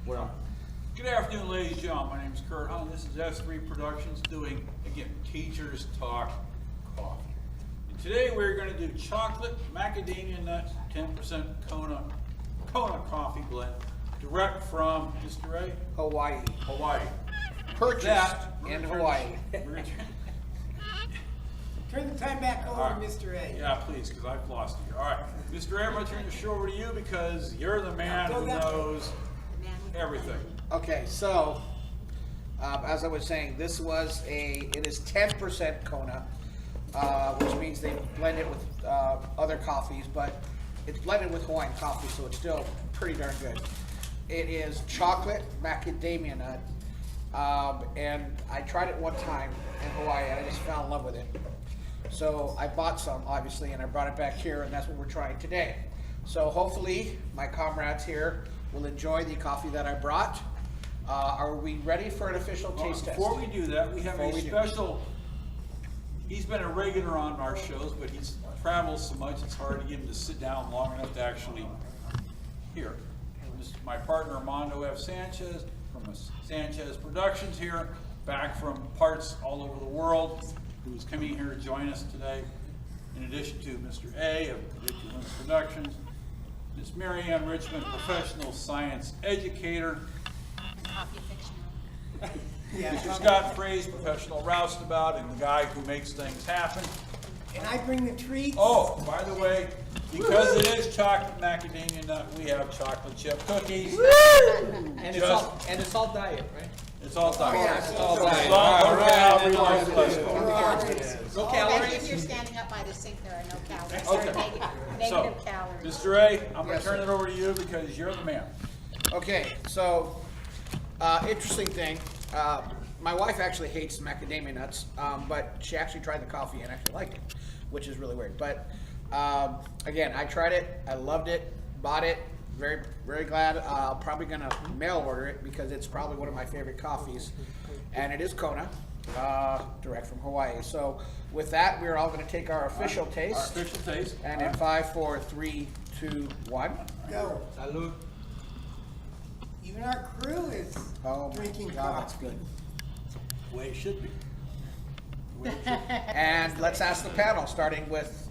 Well, good afternoon, ladies and gentlemen. My name is Kurt Hahn. This is S3 Productions doing, again, Teachers Talk Coffee. And today we're going to do chocolate macadamia nut 10% Kona coffee blend direct from Mr. A? Hawaii. Purchased in Hawaii. Turn the time back over to Mr. A. Yeah, please, because I've lost you. All right, Mr. A, I'm going to turn the show over to you because you're the man who knows everything. Okay, so as I was saying, it is 10% Kona, which means they blend it with other coffees, but it's blended with Hawaiian coffee, so it's still pretty darn good. It is chocolate macadamia nut, and I tried it one time in Hawaii, and I just fell in love with it. So I bought some, obviously, and I brought it back here, and that's what we're trying today. So hopefully, my comrades here will enjoy the coffee that I brought. Are we ready for an official taste test? Before we do that, we have a special, he's been a regular on our shows, but he's traveled so much, it's hard to get him to sit down long enough to actually hear. My partner, Armando F. Sanchez, from Sanchez Productions here, back from parts all over the world, who's coming here to join us today, in addition to Mr. A. of Richmond Productions, Ms. Mary Ann Richmond, professional science educator, Coffee fictional. Mr. Scott Fraze, professional roustabout, and the guy who makes things happen. And I bring the treats. Oh, by the way, because it is chocolate macadamia nut, we have chocolate chip cookies. And it's all diet, right? It's all diet. Yeah, it's all diet. No calories, no All cholesterol. No If calories? you're standing up by the sink, there are no calories. Okay. Negative So, calories. Mr. A, I'm going Yes, to turn sir. it over to you because you're the man. Okay, so interesting thing. My wife actually hates macadamia nuts, but she actually tried the coffee and actually liked it, which is really weird. But again, I tried it, I loved it, bought it, very, very glad. Probably gonna mail order it because it's probably one of my favorite coffees, and it is Kona, direct from Hawaii. So with that, we're all gonna take our official taste. Our official taste. And in 5, 4, 3, 2, 1. Go. Salud. Even our crew is drinking God, that's coffee. good. The way it should be. And let's ask the panel, starting with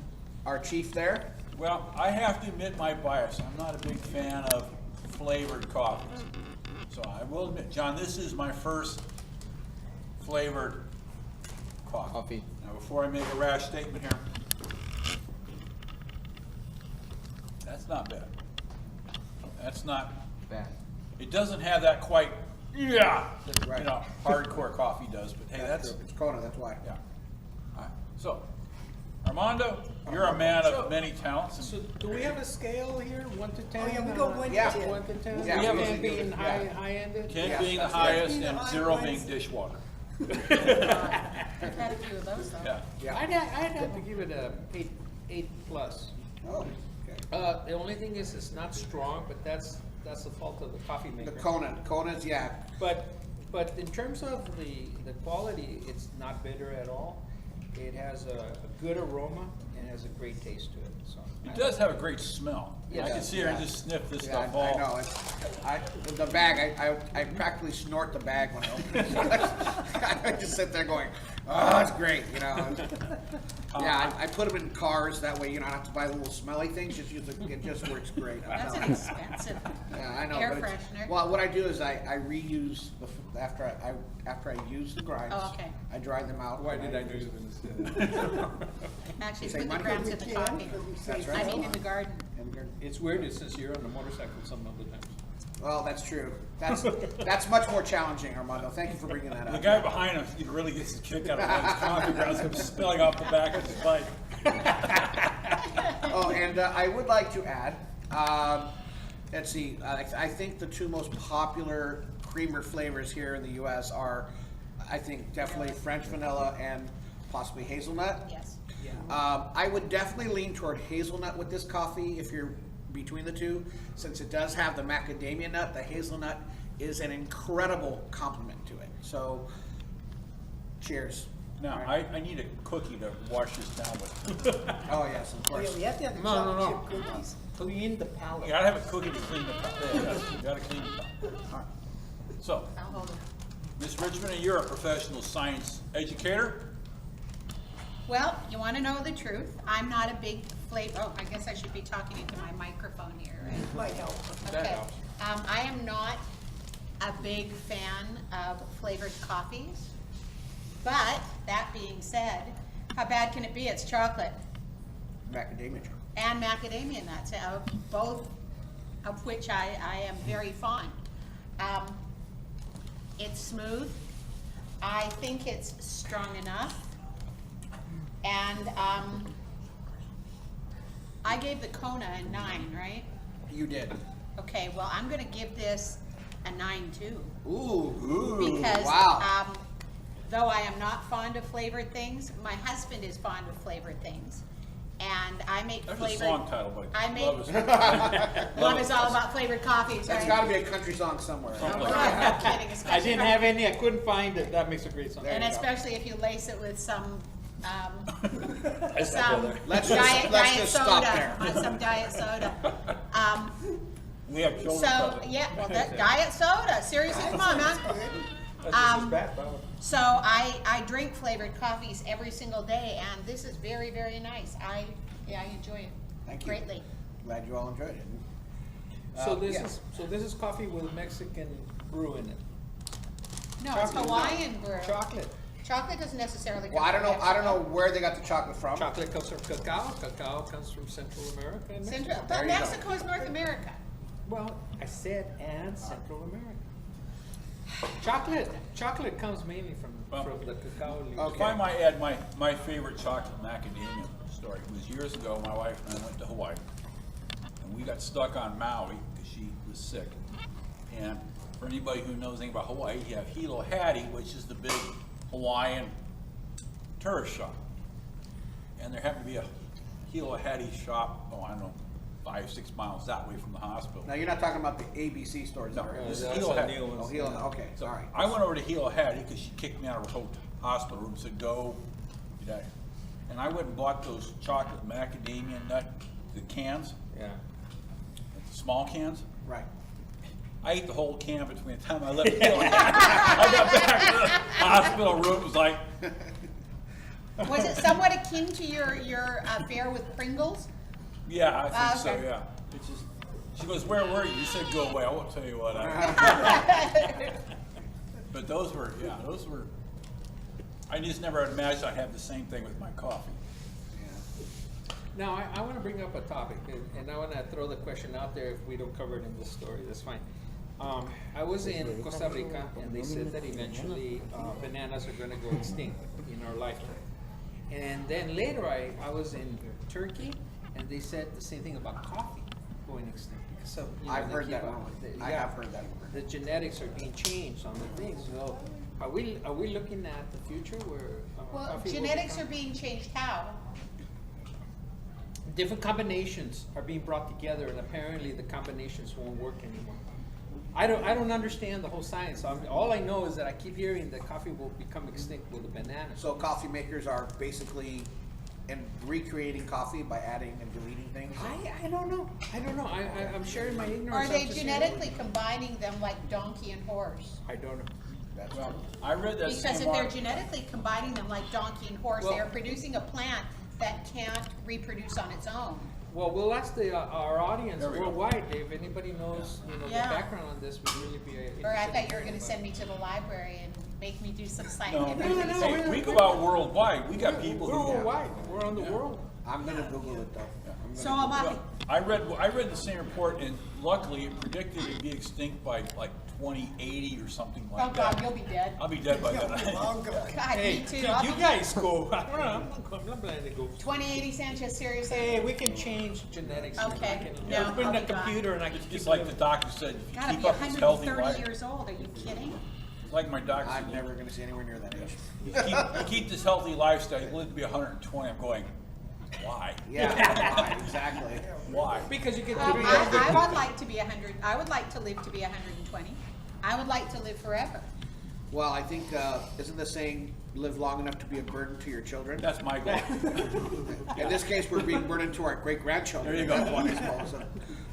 our chief there. Well, I have to admit my bias. I'm not a big fan of flavored coffees. So I will admit, John, this is my first flavored coffee. Now, before I make a rash statement here, that's not bad. That's not Bad. It doesn't have that quite, yeah, Right. you know, hardcore coffee does, but hey, that's, It's Kona, that's why. yeah. All right. So, Armando, you're a man of many talents. So do we have a scale here, 1 to 10? Oh, yeah, we go 1 to Yeah. 10. 1 to 10? Yeah, we have a- 10 being yeah. high-ended? 10 Yeah, being the that's highest right. and 0 being dishwater. I've had a few of those though. Yeah. Yeah. I'd have to give it a 8 plus. Oh, okay. The only thing is it's not strong, but that's the fault of the coffee maker. The Kona's, yeah. But in terms of the quality, it's not bitter at all. It has a good aroma and has a great taste to it. So It does have a great smell. Yes. I can see her Yeah. just sniff this Yeah, stuff I all. know. The bag, I practically snort the bag when I open it. I just sit there going, oh, it's great, you know. Yeah, I put them in cars, that way, you know, I don't have to buy the little smelly things, just use it just works great. That's an expensive Yeah, I know. air but it's- freshener. Well, what I do is I reuse, after I use the grinds, Oh, okay. I dry them out. why did I do it? Actually, Say put the mine grounds We in the can, coffee. because we That's say right. I mean, in the garden. It's weird, it says you're on a motorcycle some of the times. Well, that's true. That's much more challenging, Armando. Thank you for bringing that The up. guy behind him, he really gets a kick out of his coffee grounds come spilling off the back of his bike. Oh, and I would like to add, let's see, I think the two most popular creamer flavors here in the U.S. are, I think, definitely French vanilla and possibly hazelnut. Yes. I would definitely lean toward hazelnut with this coffee if you're between the two, since it does have the macadamia nut. The hazelnut is an incredible complement to it. So, cheers. Now, I need a cookie to wash this down with. Oh yes, of Oh, yeah, course. we have to have the No, no, chocolate no. chip cookies. clean the palate. You gotta have it cooking to clean the pot. You gotta clean the pot. All right. So, I'll hold it. Ms. Richmond, you're a professional science educator. Well, you wanna know the truth? I'm not a big flavor, oh, I guess I should be talking into my microphone here, right? Might help. That Okay. helps. I am not a big fan of flavored coffees, but that being said, how bad can it be? It's chocolate Macadamia chocolate. and macadamia nuts, both of which I am very fond. It's smooth. I think it's strong enough. And I gave the Kona a 9, right? You did. Okay, well, I'm gonna give this a 9 too. Ooh. Because, Wow. though I am not fond of flavored things, my husband is fond of flavored things. And I make There's flavored. a song title, but I make, love is. love is all about flavored coffees, That's right? gotta be a country song somewhere. Something No like that. kidding, I especially didn't from- have any, I couldn't find it, that makes a great song. There And you go. especially if you lace it with some, Let's not go some there. Let's diet just stop soda, there. some diet soda. We have children. So, present. yeah, well, that diet soda, seriously, come on, man. That's just as bad, probably. So I drink flavored coffees every single day, and this is very, very nice. I enjoy it Thank you. greatly. Glad you all enjoyed it. So this yeah. is coffee with Mexican brew in it. No, it's Chocolate, Hawaiian brew. Chocolate. Chocolate doesn't necessarily come Well, I from don't know Mexico. where they got the chocolate from. Chocolate comes from cacao, cacao comes from Central America and Mexico. Central, There but you go. Mexico is North America. Well, I said and Central America. Chocolate comes mainly from the cacao leaves. Okay. If I might add, my favorite chocolate macadamia story was years ago. My wife and I went to Hawaii, and we got stuck on Maui because she was sick. And for anybody who knows anything about Hawaii, you have Hilo Hattie, which is the big Hawaiian tourist shop. And there happened to be a Hilo Hattie shop, I don't know, 5-6 miles that way from the hospital. Now, you're not talking about the ABC stores, No, are you? this is That's Hilo a Hattie. new one. Oh, Hilo, okay, So all right. I went over to Hilo Hattie because she kicked me out of her hospital room, said, go, you know. And I went and bought those chocolate macadamia nut, the cans, Yeah. the small cans. Right. I ate the whole can between the time I left Hilo Hattie. I got back to the hospital room, it was like, Was it somewhat akin to your affair with Pringles? yeah, I think so, Okay. yeah. It's just, she goes, where were you? You said, go away, I won't tell you what. But those were, I just never imagined I'd have the same thing with my coffee. Now, I want to bring up a topic, and I want to throw the question out there if we don't cover it in this story, that's fine. I was in Costa Rica, and they said that eventually bananas are going to go extinct in our lifetime. And then later, I was in Turkey, and they said the same thing about coffee going extinct. Because of, you know, I've they heard keep that up rumor. with it. I Yeah. have heard that rumor. The genetics are being changed on the things. So, are we looking at the future where Well, coffee will genetics are become- being changed how? different combinations are being brought together, and apparently the combinations won't work anymore. I don't understand the whole science. All I know is that I keep hearing that coffee will become extinct with a banana. So coffee makers are basically recreating coffee by adding and deleting things? I don't know. I'm sharing my ignorance. Are I'm they just genetically combining them like donkey and horse? I don't know. That's Well, I read that Because same if they're article. genetically combining them like donkey and horse, they Well- are producing a plant that can't reproduce on its own. Well, we'll ask our audience There we go. worldwide, Dave. Anybody knows Yeah. the background on this would really be interesting. Or I thought you were gonna send me to the library and make me do some No, scientific no, no, research. hey, we go out worldwide, we got people We're who. worldwide. We're on the Yeah. world. I'm gonna Google it though. I'm So gonna am I. Well, I read the same report, and luckily it predicted it'd be extinct by like 2080 or something Oh like God, that. you'll be dead. I'll be dead by Yeah, then. long gone. God, me too. I'll you be- guys go. I don't know. I'm not planning to go. 2080 Sanchez, seriously? Hey, we can change genetics. Okay. I No, can put in I'll a be gone. computer and I can Just like the doctor said, if you Gotta be keep up this healthy 130 life, years old, are you kidding? like my doctor I'm said, never gonna see anywhere near that age. you keep this healthy lifestyle, you live to be 120. I'm going, why? Yeah, right, exactly. Why? because you get I to would like to be 100, I would like to live to be 120. I would like to live forever. Well, I think, isn't the saying, live long enough to be a burden to your children. That's my goal. In this case, we're being burdened to our great-grandchildren. There you go. That's one, I suppose. So,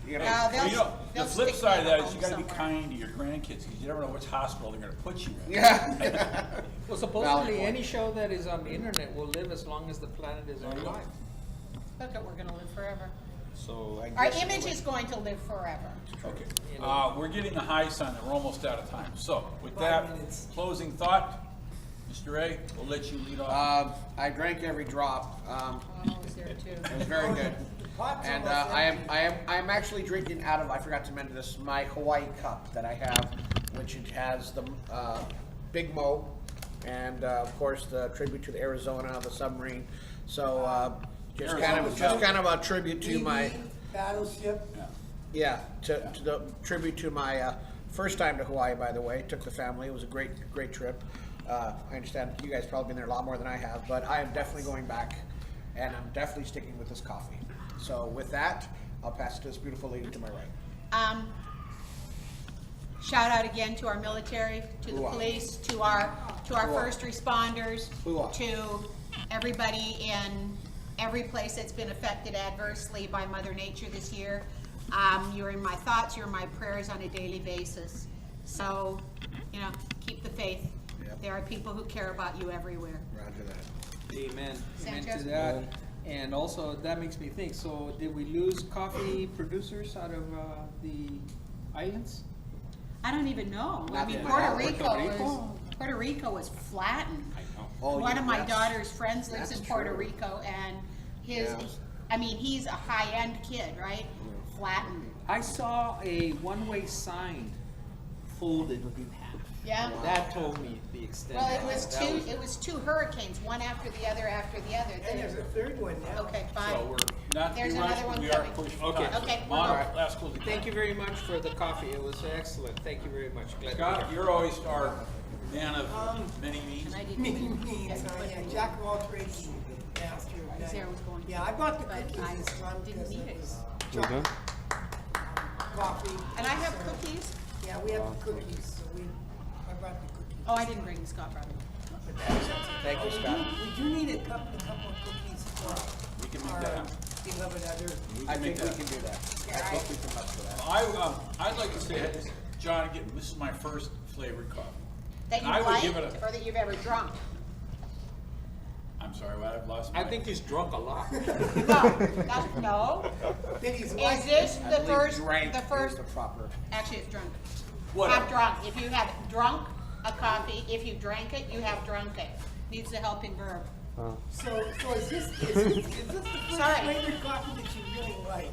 you know, They'll- You know, the they'll flip stick side of me in that a is you home gotta be somewhere. kind to your grandkids, because you never know which hospital they're gonna put you in. Yeah. Well, Valid supposedly point. any show that is on the internet will live as long as the planet is There you go. alive. Look at, we're gonna live forever. So I Our guess. image is going to live forever. Okay, You know. we're getting the high sign that we're almost out of time. So with 5 that, minutes. closing thought, Mr. A, we'll let you lead off. I drank every drop. Oh, is there too? It was very good. Pot's And almost I am actually drinking out of, I forgot to mention this, my Hawaii cup that I have, which it has the Big Mo, and of course the tribute to the Arizona, the submarine. So just kind of a tribute to my, EV, Battleship. yeah, to the tribute to my first time to Hawaii. By the way, took the family. It was a great trip. I understand you guys probably been there a lot more than I have, but I am definitely going back, and I'm definitely sticking with this coffee. So with that, I'll pass it to this beautiful lady to my right. Shout out again to our military, to the Hoo-ah. police, to our Hoo-ah. first responders, Hoo-ah. to everybody in every place that's been affected adversely by Mother Nature this year. You're in my thoughts, you're in my prayers on a daily basis. So, you know, keep the faith. Yep. There are people who care about you everywhere. Roger that. Amen. Amen Sanchez? to that. And also, that makes me think, so did we lose coffee producers out of the islands? I don't even know. I Not mean, yet. Puerto Puerto Rico Rico? Puerto Rico was flattened. I know. Oh, One yeah, of my that's- daughter's friends lives that's in Puerto true. Rico, and his, Yeah. I mean, he's a high-end kid, right? Flattened. I saw a one-way sign folded in half. Yeah. That told me the extent. Well, of it was two hurricanes, one after the other after the other. And there's a third one now. Okay, So fine. we're not There's too another rushed, one we are coming. pushed for Okay. time. Okay, Mono, well- last closing. Thank you very much for the coffee. It was excellent. Thank you very much. Glad to be Scott, here. you're always our man of many means. And I didn't Me, even me, get to put yeah, it Jack of all trades, master of Because none. there was going to Yeah, I bought the but cookies I this one didn't because need it it. was chocolate, coffee. And I have so- cookies. Yeah, we have the cookies, so I brought the cookies. Oh, I didn't bring the Scott brother. Thank you, Scott. We do need a couple of cookies for We can make our that happen. beloved other. I make think we that. can do that. I Yeah, think we can muster that. I'd like to say, John, again, this is my first flavored coffee. That you I would liked, give it or that you've ever drunk. I'm sorry, what, I've lost my. I think he's drunk a lot. No, that's, no. Then he's Is like, this I the believe first, drank the first, is the proper. actually it's drunk. Whatever. Have drunk. If you have drunk a coffee, if you drank it, you have drunk it. Needs a helping verb. so is this the first Sorry. flavored coffee that you really like?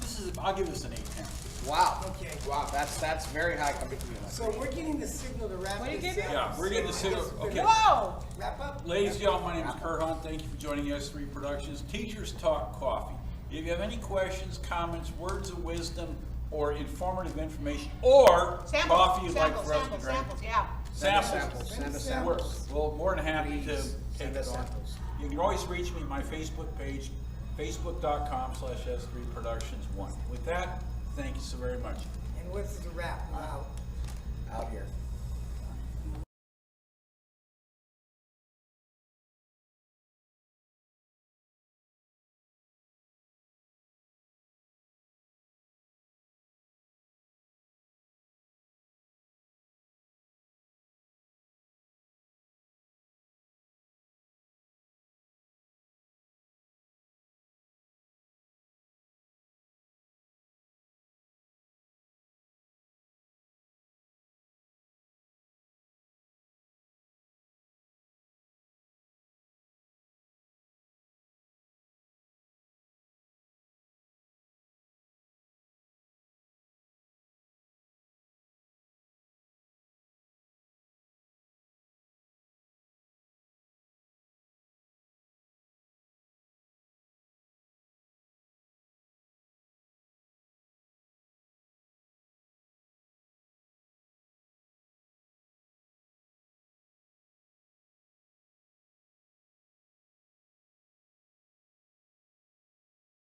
This is, I'll give this an 8/10. Wow. Okay. Wow, that's very high coming from you. So we're getting the signal to wrap What are you this giving? up. Yeah, we're getting the signal, okay. Whoa! Wrap up? Ladies and gentlemen, my name is Kurt Hahn. Thank you for joining S3 Productions. Teachers Talk Coffee. If you have any questions, comments, words of wisdom, or informative information, or Samples, coffee you'd like samples, for us to samples, drink. samples, yeah. Samples. Send us We're, samples. we're more than happy to Please, take send it us on. samples. You can always reach me at my Facebook page, facebook.com/S3Productions1. With that, thank you so very much. And what's the wrap? Wow. Out here.